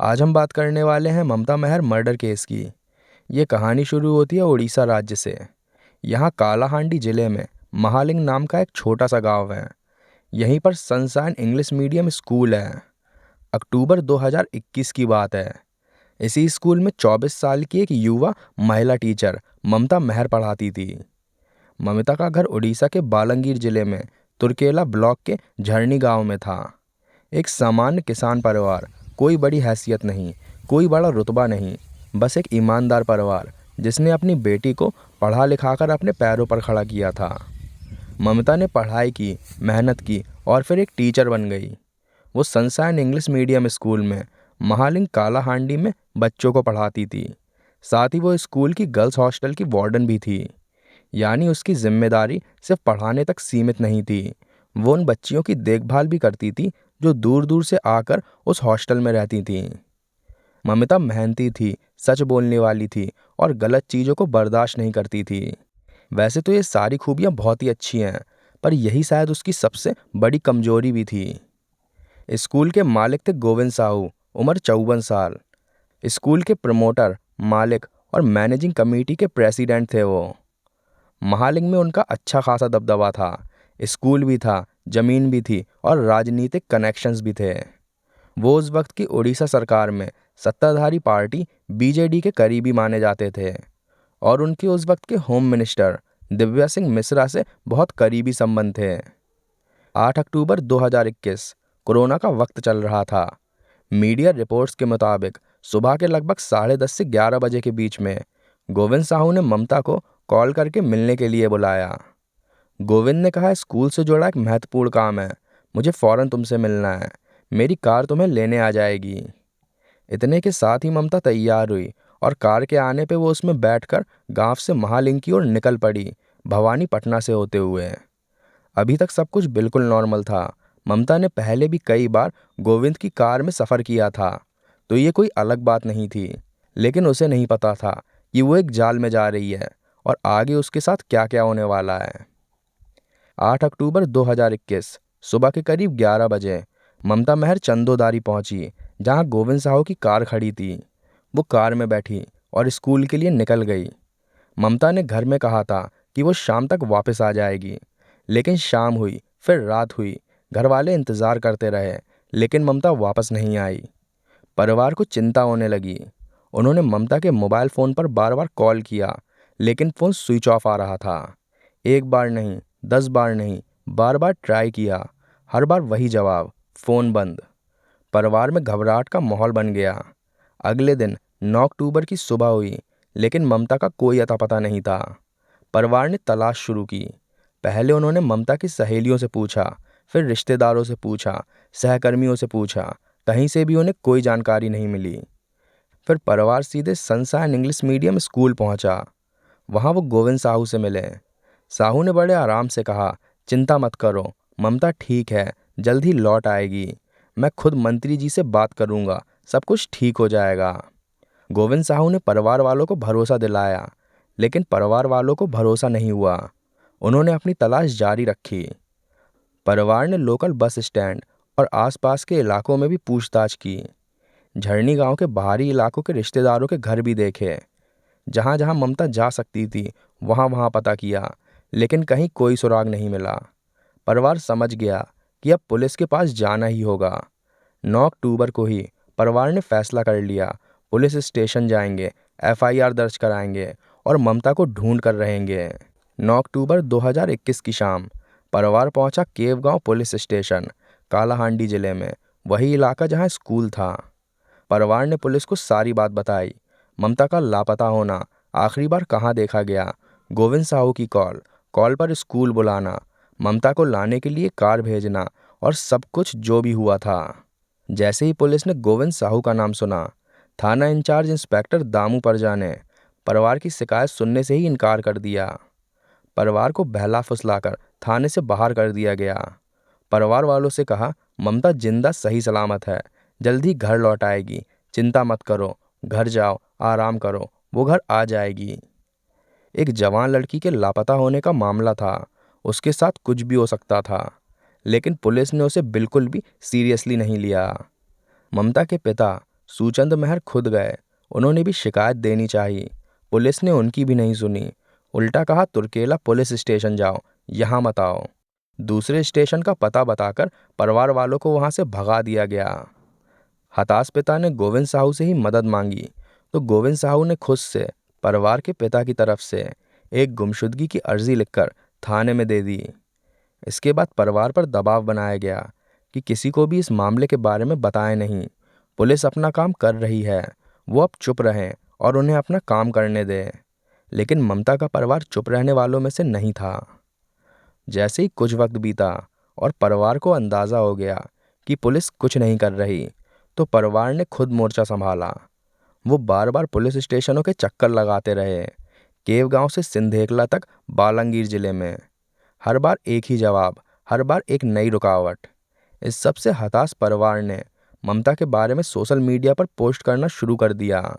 आज हम बात करने वाले हैं ममता महर मर्डर केस की। ये कहानी शुरू होती है उड़ीसा राज्य से। यहाँ कालाहांडी जिले में महालिंग नाम का एक छोटा सा गांव है। यहीं पर सनशाइन इंग्लिश मीडियम स्कूल है। अक्टूबर 2021 की बात है। इसी स्कूल में 24 साल की एक युवा महिला टीचर ममता महर पढ़ाती थी। ममता का घर उड़ीसा के बालंगीर जिले में तुर्केला ब्लॉक के झरनी गांव में था। एक सामान्य किसान परिवार, कोई बड़ी हैसियत नहीं, कोई बड़ा रुतबा नहीं, बस एक ईमानदार परिवार जिसने अपनी बेटी को पढ़ा लिखाकर अपने पैरों पर खड़ा किया था। ममता ने पढ़ाई की, मेहनत की और फिर एक टीचर बन गई। वो सनशाइन इंग्लिश मीडियम स्कूल में महालिंग कालाहांडी में बच्चों को पढ़ाती थी। साथ ही वो स्कूल की गर्ल्स हॉस्टल की वार्डन भी थी। यानी उसकी जिम्मेदारी सिर्फ पढ़ाने तक सीमित नहीं थी। वो उन बच्चियों की देखभाल भी करती थी जो दूर दूर से आकर उस हॉस्टल में रहती थीं। ममिता मेहनती थी, सच बोलने वाली थी और गलत चीज़ों को बर्दाश्त नहीं करती थी। वैसे तो ये सारी खूबियाँ बहुत ही अच्छी हैं, पर यही शायद उसकी सबसे बड़ी कमजोरी भी थी। स्कूल के मालिक थे गोविंद साहू, उम्र 54 साल। स्कूल के प्रमोटर, मालिक और मैनेजिंग कमेटी के प्रेसिडेंट थे वो। महालिंग में उनका अच्छा खासा दबदबा था। स्कूल भी था, जमीन भी थी और राजनीतिक कनेक्शंस भी थे। वो उस वक्त की उड़ीसा सरकार में सत्ताधारी पार्टी बीजेडी के करीबी माने जाते थे और उनके उस वक्त के होम मिनिस्टर दिव्या सिंह मिश्रा से बहुत करीबी संबंध थे। 8 अक्टूबर 2021 कोरोना का वक्त चल रहा था। मीडिया रिपोर्ट्स के मुताबिक सुबह के लगभग 10:30 से 11 बजे के बीच में गोविंद साहू ने ममता को कॉल करके मिलने के लिए बुलाया। गोविंद ने कहा, स्कूल से जुड़ा एक महत्वपूर्ण काम है, मुझे फौरन तुमसे मिलना है, मेरी कार तुम्हें लेने आ जाएगी। इतने के साथ ही ममता तैयार हुई और कार के आने पे वो उसमें बैठकर गांव से महालिंग की ओर निकल पड़ी, भवानी पटना से होते हुए। अभी तक सब कुछ बिल्कुल नॉर्मल था। ममता ने पहले भी कई बार गोविंद की कार में सफ़र किया था, तो ये कोई अलग बात नहीं थी। लेकिन उसे नहीं पता था कि वो एक जाल में जा रही है और आगे उसके साथ क्या क्या होने वाला है। 8 अक्टूबर 2021 सुबह के करीब 11 बजे ममता महर चंदोदारी पहुंची, जहां गोविंद साहू की कार खड़ी थी। वो कार में बैठी और स्कूल के लिए निकल गई। ममता ने घर में कहा था कि वो शाम तक वापस आ जाएगी, लेकिन शाम हुई, फिर रात हुई। घर वाले इंतज़ार करते रहे, लेकिन ममता वापस नहीं आई। परिवार को चिंता होने लगी। उन्होंने ममता के मोबाइल फ़ोन पर बार बार कॉल किया, लेकिन फ़ोन स्विच ऑफ आ रहा था। एक बार नहीं, 10 बार नहीं, बार बार ट्राई किया, हर बार वही जवाब, फ़ोन बंद। परिवार में घबराहट का माहौल बन गया। अगले दिन 9 अक्टूबर की सुबह हुई, लेकिन ममता का कोई अता पता नहीं था। परिवार ने तलाश शुरू की। पहले उन्होंने ममता की सहेलियों से पूछा, फिर रिश्तेदारों से पूछा, सहकर्मियों से पूछा, कहीं से भी उन्हें कोई जानकारी नहीं मिली। फिर परिवार सीधे सनशाइन इंग्लिश मीडियम स्कूल पहुंचा। वहां वो गोविंद साहू से मिले। साहू ने बड़े आराम से कहा, चिंता मत करो, ममता ठीक है, जल्द ही लौट आएगी। मैं खुद मंत्री जी से बात करूंगा, सब कुछ ठीक हो जाएगा। गोविंद साहू ने परिवार वालों को भरोसा दिलाया, लेकिन परिवार वालों को भरोसा नहीं हुआ। उन्होंने अपनी तलाश जारी रखी। परिवार ने लोकल बस स्टैंड और आसपास के इलाकों में भी पूछताछ की। झरनी गांव के बाहरी इलाकों के रिश्तेदारों के घर भी देखे। जहां जहां ममता जा सकती थी वहां वहां पता किया, लेकिन कहीं कोई सुराग नहीं मिला। परिवार समझ गया कि अब पुलिस के पास जाना ही होगा। 9 अक्टूबर को ही परिवार ने फैसला कर लिया, पुलिस स्टेशन जाएंगे, एफआईआर दर्ज कराएंगे और ममता को ढूंढ कर रहेंगे। 9 अक्टूबर 2021 की शाम परिवार पहुंचा केव गांव पुलिस स्टेशन, कालाहांडी जिले में, वही इलाका जहां स्कूल था। परिवार ने पुलिस को सारी बात बताई। ममता का लापता होना, आखिरी बार कहाँ देखा गया, गोविंद साहू की कॉल, कॉल पर स्कूल बुलाना, ममता को लाने के लिए कार भेजना और सब कुछ जो भी हुआ था। जैसे ही पुलिस ने गोविंद साहू का नाम सुना, थाना इंचार्ज इंस्पेक्टर दामू परजा ने परिवार की शिकायत सुनने से ही इनकार कर दिया। परिवार को बहला फुसलाकर थाने से बाहर कर दिया गया। परिवार वालों से कहा, ममता जिंदा सही सलामत है, जल्दी घर लौट आएगी, चिंता मत करो, घर जाओ, आराम करो, वो घर आ जाएगी। एक जवान लड़की के लापता होने का मामला था, उसके साथ कुछ भी हो सकता था, लेकिन पुलिस ने उसे बिल्कुल भी सीरियसली नहीं लिया। ममता के पिता सूचंद महर खुद गए, उन्होंने भी शिकायत देनी चाहिए। पुलिस ने उनकी भी नहीं सुनी, उल्टा कहा तुर्केला पुलिस स्टेशन जाओ, यहाँ मत आओ। दूसरे स्टेशन का पता बताकर परिवार वालों को वहां से भगा दिया गया। हताश पिता ने गोविंद साहू से ही मदद मांगी तो गोविंद साहू ने खुद से परिवार के पिता की तरफ से एक गुमशुदगी की अर्जी लिखकर थाने में दे दी। इसके बाद परिवार पर दबाव बनाया गया कि किसी को भी इस मामले के बारे में बताएं नहीं, पुलिस अपना काम कर रही है, वो अब चुप रहें और उन्हें अपना काम करने दें। लेकिन ममता का परिवार चुप रहने वालों में से नहीं था। जैसे ही कुछ वक्त बीता और परिवार को अंदाजा हो गया कि पुलिस कुछ नहीं कर रही, तो परिवार ने खुद मोर्चा संभाला। वो बार बार पुलिस स्टेशनों के चक्कर लगाते रहे, केव गांव से सिंधेकला तक बालंगीर जिले में। हर बार एक ही जवाब, हर बार एक नई रुकावट। इस सब से हताश परिवार ने ममता के बारे में सोशल मीडिया पर पोस्ट करना शुरू कर दिया,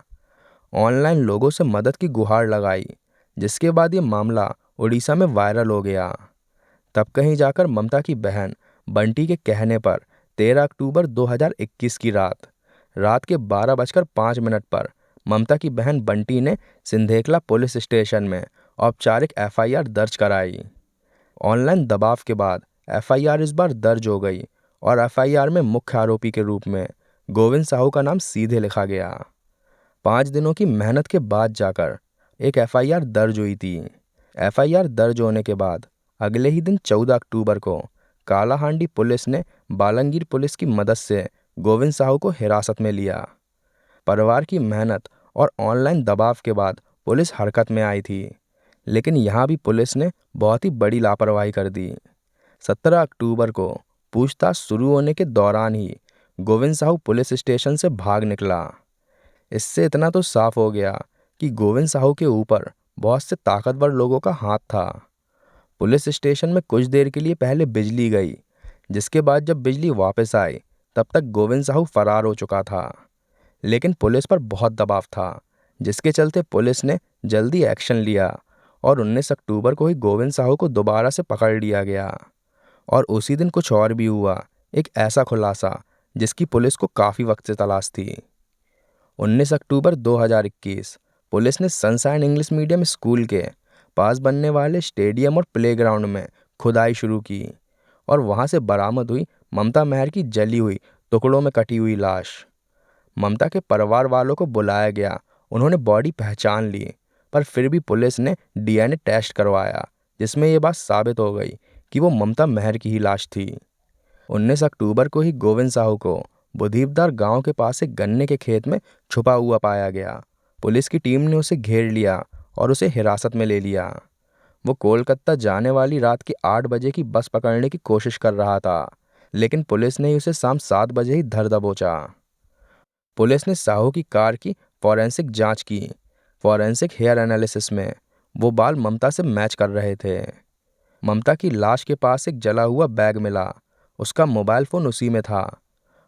ऑनलाइन लोगों से मदद की गुहार लगाई, जिसके बाद ये मामला उड़ीसा में वायरल हो गया। तब कहीं जाकर ममता की बहन बंटी के कहने पर 13 अक्टूबर 2021 की रात के 12:05 पर ममता की बहन बंटी ने सिंधेकला पुलिस स्टेशन में औपचारिक एफआईआर दर्ज कराई। ऑनलाइन दबाव के बाद एफआईआर इस बार दर्ज हो गई और एफआईआर में मुख्य आरोपी के रूप में गोविंद साहू का नाम सीधे लिखा गया। 5 दिनों की मेहनत के बाद जाकर एक एफआईआर दर्ज हुई थी। एफआईआर दर्ज होने के बाद अगले ही दिन 14 अक्टूबर को कालाहांडी पुलिस ने बालंगीर पुलिस की मदद से गोविंद साहू को हिरासत में लिया। परिवार की मेहनत और ऑनलाइन दबाव के बाद पुलिस हरकत में आई थी, लेकिन यहाँ भी पुलिस ने बहुत ही बड़ी लापरवाही कर दी। 17 अक्टूबर को पूछताछ शुरू होने के दौरान ही गोविंद साहू पुलिस स्टेशन से भाग निकला। इससे इतना तो साफ हो गया कि गोविंद साहू के ऊपर बहुत से ताकतवर लोगों का हाथ था। पुलिस स्टेशन में कुछ देर के लिए पहले बिजली गई, जिसके बाद जब बिजली वापस आई तब तक गोविंद साहू फरार हो चुका था। लेकिन पुलिस पर बहुत दबाव था, जिसके चलते पुलिस ने जल्दी एक्शन लिया और 19 अक्टूबर को ही गोविंद साहू को दोबारा से पकड़ लिया गया। और उसी दिन कुछ और भी हुआ, एक ऐसा खुलासा जिसकी पुलिस को काफ़ी वक्त से तलाश थी। 19 अक्टूबर 2021 पुलिस ने सनशाइन इंग्लिश मीडियम स्कूल के पास बनने वाले स्टेडियम और प्लेग्राउंड में खुदाई शुरू की और वहां से बरामद हुई ममता महर की जली हुई, टुकड़ों में कटी हुई लाश। ममता के परिवार वालों को बुलाया गया, उन्होंने बॉडी पहचान ली, पर फिर भी पुलिस ने डीएनए टेस्ट करवाया, जिसमें ये बात साबित हो गई कि वो ममता महर की ही लाश थी। 19 अक्टूबर को ही गोविंद साहू को बुधीपदार गांव के पास एक गन्ने के खेत में छुपा हुआ पाया गया। पुलिस की टीम ने उसे घेर लिया और उसे हिरासत में ले लिया। वो कोलकाता जाने वाली रात के 8 बजे की बस पकड़ने की कोशिश कर रहा था, लेकिन पुलिस ने उसे शाम 7 बजे ही धर दबोचा। पुलिस ने साहू की कार की फॉरेंसिक जांच की। फॉरेंसिक हेयर एनालिसिस में वो बाल ममता से मैच कर रहे थे। ममता की लाश के पास एक जला हुआ बैग मिला, उसका मोबाइल फ़ोन उसी में था।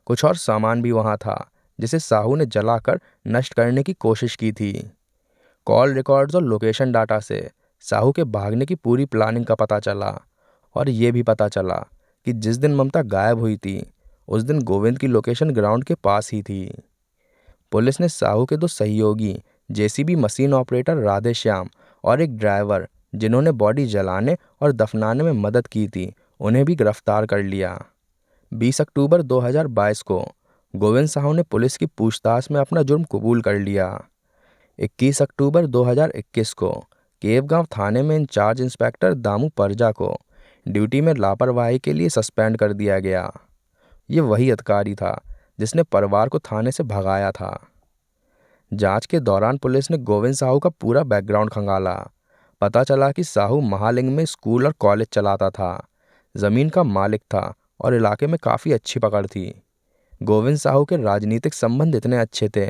कुछ और सामान भी वहाँ था, जिसे साहू ने जलाकर नष्ट करने की कोशिश की थी। कॉल रिकॉर्ड्स और लोकेशन डाटा से साहू के भागने की पूरी प्लानिंग का पता चला और ये भी पता चला कि जिस दिन ममता गायब हुई थी, उस दिन गोविंद की लोकेशन ग्राउंड के पास ही थी। पुलिस ने साहू के 2 सहयोगी जेसीबी मशीन ऑपरेटर राधेश्याम और एक ड्राइवर, जिन्होंने बॉडी जलाने और दफनाने में मदद की थी, उन्हें भी गिरफ्तार कर लिया। 20 अक्टूबर 2022 को गोविंद साहू ने पुलिस की पूछताछ में अपना जुर्म कबूल कर लिया। 21 अक्टूबर 2021 को केवगांव थाने में इंचार्ज इंस्पेक्टर दामू परजा को ड्यूटी में लापरवाही के लिए सस्पेंड कर दिया गया। ये वही अधिकारी था जिसने परिवार को थाने से भगाया था। जांच के दौरान पुलिस ने गोविंद साहू का पूरा बैकग्राउंड खंगाला। पता चला कि साहू महालिंग में स्कूल और कॉलेज चलाता था, जमीन का मालिक था और इलाके में काफ़ी अच्छी पकड़ थी। गोविंद साहू के राजनीतिक संबंध इतने अच्छे थे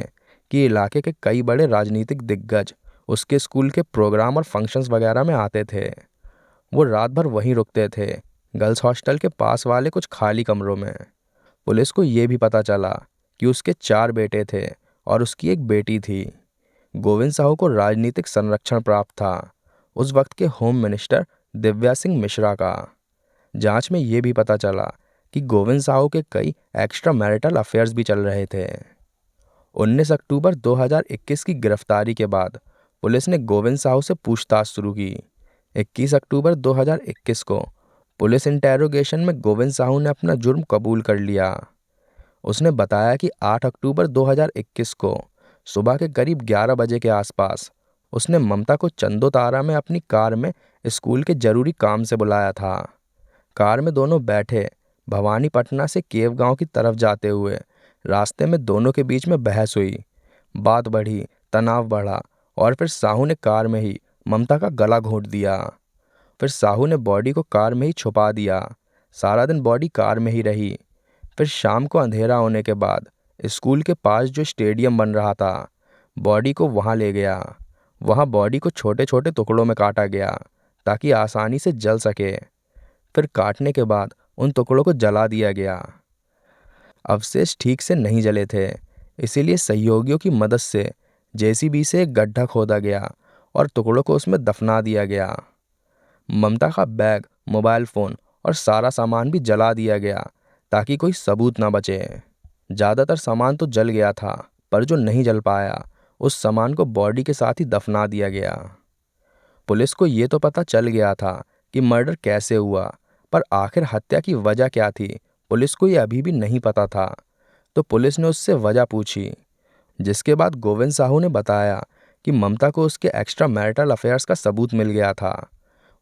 कि इलाके के कई बड़े राजनीतिक दिग्गज उसके स्कूल के प्रोग्राम और फंक्शंस वगैरह में आते थे। वो रात भर वहीं रुकते थे, गर्ल्स हॉस्टल के पास वाले कुछ खाली कमरों में। पुलिस को ये भी पता चला कि उसके 4 बेटे थे और उसकी एक बेटी थी। गोविंद साहू को राजनीतिक संरक्षण प्राप्त था, उस वक्त के होम मिनिस्टर दिव्या सिंह मिश्रा का। जांच में ये भी पता चला कि गोविंद साहू के कई एक्स्ट्रा मैरिटल अफेयर्स भी चल रहे थे। 19 अक्टूबर 2021 की गिरफ्तारी के बाद पुलिस ने गोविंद साहू से पूछताछ शुरू की। 21 अक्टूबर 2021 को पुलिस इंटेरोगेशन में गोविंद साहू ने अपना जुर्म कबूल कर लिया। उसने बताया कि 8 अक्टूबर 2021 को सुबह के करीब 11 बजे के आसपास उसने ममता को चंदोतारा में अपनी कार में स्कूल के जरूरी काम से बुलाया था। कार में दोनों बैठे भवानीपटना से केव गांव की तरफ जाते हुए रास्ते में दोनों के बीच में बहस हुई। बात बढ़ी, तनाव बढ़ा और फिर साहू ने कार में ही ममता का गला घोंट दिया। फिर साहू ने बॉडी को कार में ही छुपा दिया। सारा दिन बॉडी कार में ही रही। फिर शाम को अंधेरा होने के बाद स्कूल के पास जो स्टेडियम बन रहा था, बॉडी को वहां ले गया। वहां बॉडी को छोटे छोटे टुकड़ों में काटा गया ताकि आसानी से जल सके। फिर काटने के बाद उन टुकड़ों को जला दिया गया। अवशेष ठीक से नहीं जले थे, इसीलिए सहयोगियों की मदद से जेसीबी से एक गड्ढा खोदा गया और टुकड़ों को उसमें दफना दिया गया। ममता का बैग, मोबाइल फ़ोन और सारा सामान भी जला दिया गया ताकि कोई सबूत ना बचे। ज़्यादातर सामान तो जल गया था, पर जो नहीं जल पाया उस सामान को बॉडी के साथ ही दफना दिया गया। पुलिस को ये तो पता चल गया था कि मर्डर कैसे हुआ, पर आखिर हत्या की वजह क्या थी पुलिस को ये अभी भी नहीं पता था। तो पुलिस ने उससे वजह पूछी, जिसके बाद गोविंद साहू ने बताया कि ममता को उसके एक्स्ट्रा मैरिटल अफेयर्स का सबूत मिल गया था।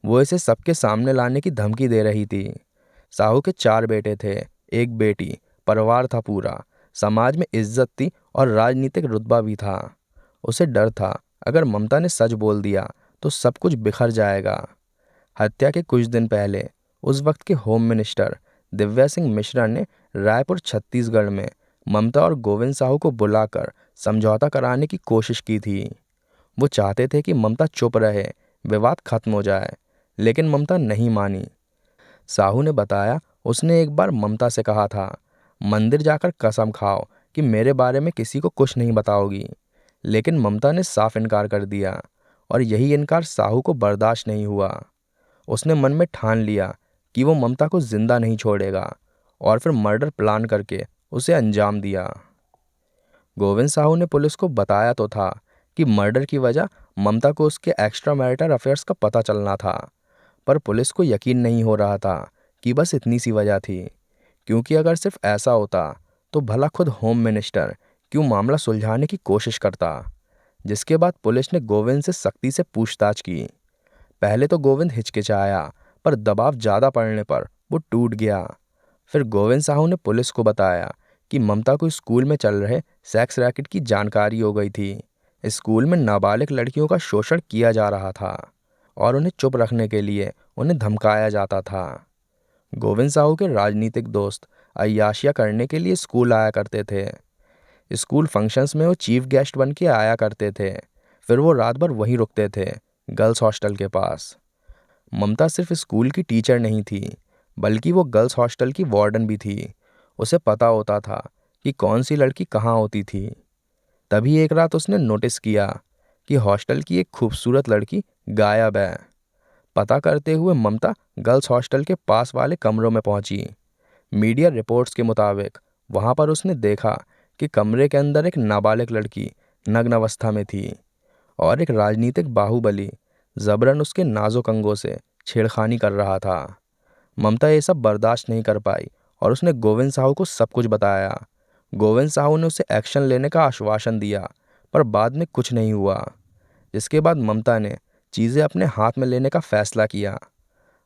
वो इसे सबके सामने लाने की धमकी दे रही थी। साहू के 4 बेटे थे, एक बेटी, परिवार था पूरा, समाज में इज्जत थी और राजनीतिक रुतबा भी था। उसे डर था अगर ममता ने सच बोल दिया तो सब कुछ बिखर जाएगा। हत्या के कुछ दिन पहले उस वक्त के होम मिनिस्टर दिव्या सिंह मिश्रा ने रायपुर छत्तीसगढ़ में ममता और गोविंद साहू को बुलाकर समझौता कराने की कोशिश की थी। वो चाहते थे कि ममता चुप रहे, विवाद खत्म हो जाए, लेकिन ममता नहीं मानी। साहू ने बताया उसने एक बार ममता से कहा था, मंदिर जाकर कसम खाओ कि मेरे बारे में किसी को कुछ नहीं बताओगी, लेकिन ममता ने साफ इनकार कर दिया और यही इनकार साहू को बर्दाश्त नहीं हुआ। उसने मन में ठान लिया कि वो ममता को जिंदा नहीं छोड़ेगा और फिर मर्डर प्लान करके उसे अंजाम दिया। गोविंद साहू ने पुलिस को बताया तो था कि मर्डर की वजह ममता को उसके एक्स्ट्रा मैरिटल अफेयर्स का पता चलना था, पर पुलिस को यकीन नहीं हो रहा था कि बस इतनी सी वजह थी, क्योंकि अगर सिर्फ ऐसा होता तो भला खुद होम मिनिस्टर क्यों मामला सुलझाने की कोशिश करता। जिसके बाद पुलिस ने गोविंद से सख्ती से पूछताछ की। पहले तो गोविंद हिचकिचाया, पर दबाव ज़्यादा पड़ने पर वो टूट गया। फिर गोविंद साहू ने पुलिस को बताया कि ममता को स्कूल में चल रहे सेक्स रैकेट की जानकारी हो गई थी। स्कूल में नाबालिग लड़कियों का शोषण किया जा रहा था और उन्हें चुप रखने के लिए उन्हें धमकाया जाता था। गोविंद साहू के राजनीतिक दोस्त अय्याशियाँ करने के लिए स्कूल आया करते थे। स्कूल फंक्शंस में वो चीफ गेस्ट बन के आया करते थे। फिर वो रात भर वहीं रुकते थे, गर्ल्स हॉस्टल के पास। ममता सिर्फ स्कूल की टीचर नहीं थी, बल्कि वो गर्ल्स हॉस्टल की वार्डन भी थी। उसे पता होता था कि कौन सी लड़की कहाँ होती थी। तभी एक रात उसने नोटिस किया कि हॉस्टल की एक खूबसूरत लड़की गायब है। पता करते हुए ममता गर्ल्स हॉस्टल के पास वाले कमरों में पहुंची। मीडिया रिपोर्ट्स के मुताबिक वहां पर उसने देखा कि कमरे के अंदर एक नाबालिग लड़की नग्न अवस्था में थी और एक राजनीतिक बाहुबली जबरन उसके नाजुक अंगों से छेड़खानी कर रहा था। ममता ये सब बर्दाश्त नहीं कर पाई और उसने गोविंद साहू को सब कुछ बताया। गोविंद साहू ने उसे एक्शन लेने का आश्वासन दिया, पर बाद में कुछ नहीं हुआ। जिसके बाद ममता ने चीज़ें अपने हाथ में लेने का फैसला किया।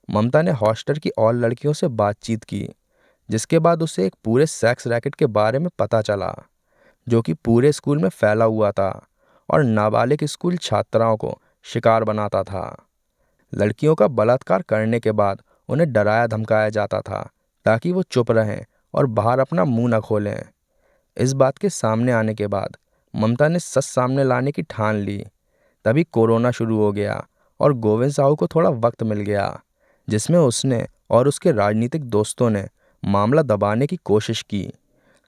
ममता ने हॉस्टल की और लड़कियों से बातचीत की, जिसके बाद उसे एक पूरे सेक्स रैकेट के बारे में पता चला, जो कि पूरे स्कूल में फैला हुआ था और नाबालिग स्कूल छात्राओं को शिकार बनाता था। लड़कियों का बलात्कार करने के बाद उन्हें डराया धमकाया जाता था ताकि वो चुप रहें और बाहर अपना मुंह न खोलें। इस बात के सामने आने के बाद ममता ने सच सामने लाने की ठान ली। तभी कोरोना शुरू हो गया और गोविंद साहू को थोड़ा वक्त मिल गया, जिसमें उसने और उसके राजनीतिक दोस्तों ने मामला दबाने की कोशिश की।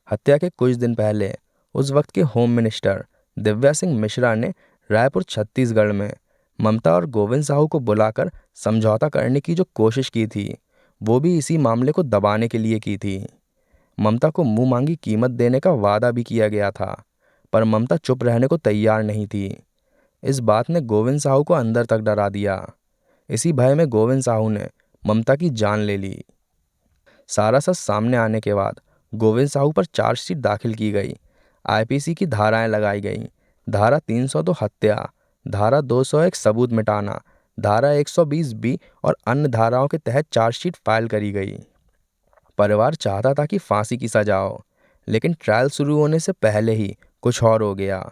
हत्या के कुछ दिन पहले उस वक्त के होम मिनिस्टर दिव्या सिंह मिश्रा ने रायपुर छत्तीसगढ़ में ममता और गोविंद साहू को बुलाकर समझौता करने की जो कोशिश की थी, वो भी इसी मामले को दबाने के लिए की थी। ममता को मुंह मांगी कीमत देने का वादा भी किया गया था, पर ममता चुप रहने को तैयार नहीं थी। इस बात ने गोविंद साहू को अंदर तक डरा दिया। इसी भय में गोविंद साहू ने ममता की जान ले ली। सारा सच सामने आने के बाद गोविंद साहू पर चार्जशीट दाखिल की गई। आईपीसी की धाराएं लगाई गईं। धारा 302 हत्या, धारा 201 सबूत मिटाना, धारा 120 बी और अन्य धाराओं के तहत चार्जशीट फाइल करी गई। परिवार चाहता था कि फांसी की सजा हो, लेकिन ट्रायल शुरू होने से पहले ही कुछ और हो गया।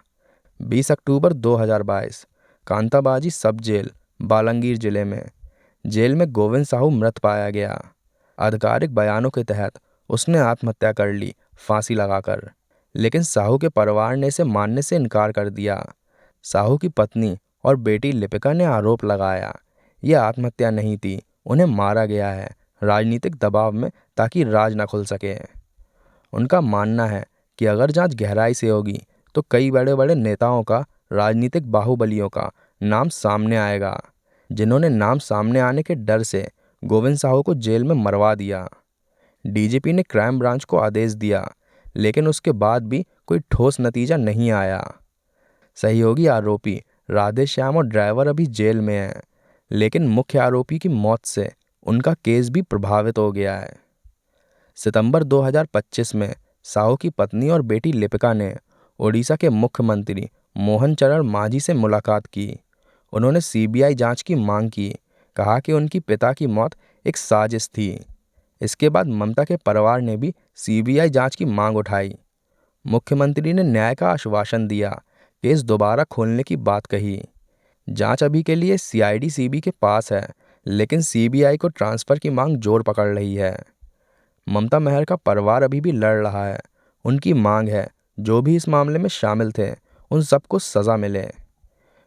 20 अक्टूबर 2022 कांताबाजी सब जेल, बालंगीर जिले में जेल में गोविंद साहू मृत पाया गया। आधिकारिक बयानों के तहत उसने आत्महत्या कर ली, फांसी लगाकर, लेकिन साहू के परिवार ने इसे मानने से इनकार कर दिया। साहू की पत्नी और बेटी लिपिका ने आरोप लगाया यह आत्महत्या नहीं थी, उन्हें मारा गया है राजनीतिक दबाव में, ताकि राज न खुल सके। उनका मानना है कि अगर जांच गहराई से होगी तो कई बड़े बड़े नेताओं का, राजनीतिक बाहुबलियों का नाम सामने आएगा, जिन्होंने नाम सामने आने के डर से गोविंद साहू को जेल में मरवा दिया। डीजीपी ने क्राइम ब्रांच को आदेश दिया, लेकिन उसके बाद भी कोई ठोस नतीजा नहीं आया। सहयोगी आरोपी राधेश्याम और ड्राइवर अभी जेल में हैं, लेकिन मुख्य आरोपी की मौत से उनका केस भी प्रभावित हो गया है। सितंबर 2025 में साहू की पत्नी और बेटी लिपिका ने ओडिशा के मुख्यमंत्री मोहन चरण मांझी से मुलाकात की। उन्होंने सीबीआई जांच की मांग की, कहा कि उनकी पिता की मौत एक साजिश थी। इसके बाद ममता के परिवार ने भी सीबीआई जांच की मांग उठाई। मुख्यमंत्री ने न्याय का आश्वासन दिया, केस दोबारा खोलने की बात कही। जांच अभी के लिए सीआईडी सीबी के पास है, लेकिन सीबीआई को ट्रांसफर की मांग जोर पकड़ रही है। ममता मेहर का परिवार अभी भी लड़ रहा है। उनकी मांग है जो भी इस मामले में शामिल थे उन सबको सज़ा मिले।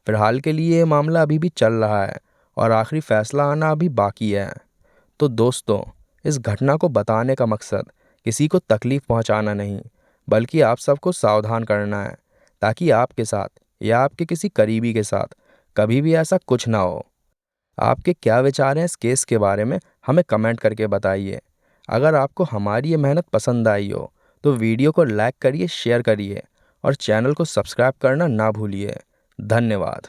फिलहाल के लिए ये मामला अभी भी चल रहा है और आखिरी फैसला आना अभी बाकी है। तो दोस्तों, इस घटना को बताने का मकसद किसी को तकलीफ पहुंचाना नहीं, बल्कि आप सबको सावधान करना है, ताकि आपके साथ या आपके किसी करीबी के साथ कभी भी ऐसा कुछ ना हो। आपके क्या विचार हैं इस केस के बारे में, हमें कमेंट करके बताइए। अगर आपको हमारी ये मेहनत पसंद आई हो तो वीडियो को लाइक करिए, शेयर करिए और चैनल को सब्सक्राइब करना ना भूलिए। धन्यवाद।